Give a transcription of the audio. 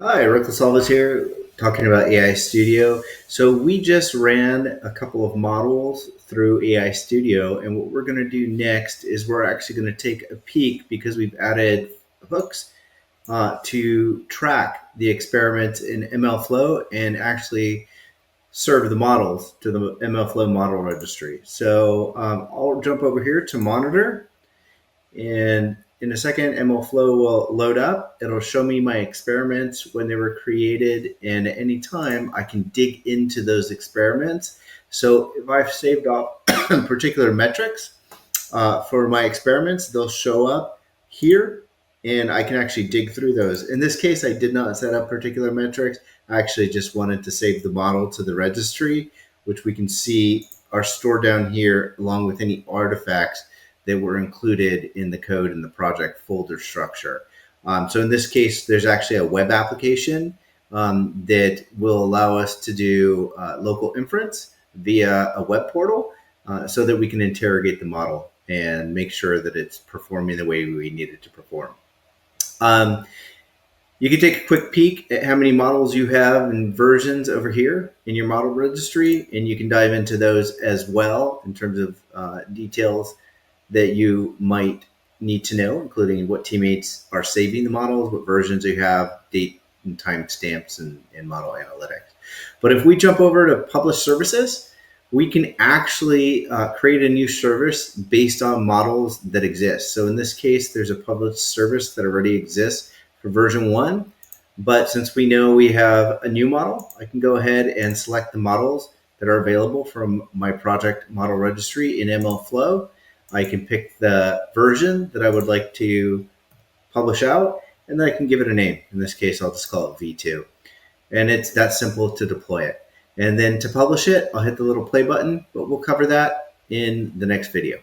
Hi, Rick Lasalvas here, talking about AI Studio. So we just ran a couple of models through AI Studio, and what we're going to do next is we're actually going to take a peek because we've added hooks to track the experiments in MLFlow and actually serve the models to the MLFlow model registry. So I'll jump over here to monitor, and in a second, MLFlow will load up. It'll show me my experiments when they were created, and at any time I can dig into those experiments. So if I've saved up particular metrics for my experiments, they'll show up here, and I can actually dig through those. In this case, I did not set up particular metrics. I actually just wanted to save the model to the registry, which we can see are stored down here along with any artifacts that were included in the code in the project folder structure. So in this case, there's actually a web application that will allow us to do local inference via a web portal so that we can interrogate the model and make sure that it's performing the way we need it to perform. You can take a quick peek at how many models you have and versions over here in your model registry, and you can dive into those as well in terms of details that you might need to know, including what teammates are saving the models, what versions you have, date and time stamps, and model analytics. But if we jump over to publish services, we can actually create a new service based on models that exist. So in this case, there's a published service that already exists for version 1. But since we know we have a new model, I can go ahead and select the models that are available from my project model registry in MLFlow. I can pick the version that I would like to publish out, and then I can give it a name. In this case, I'll just call it V2. And it's that simple to deploy it. And then to publish it, I'll hit the little play button, but we'll cover that in the next video.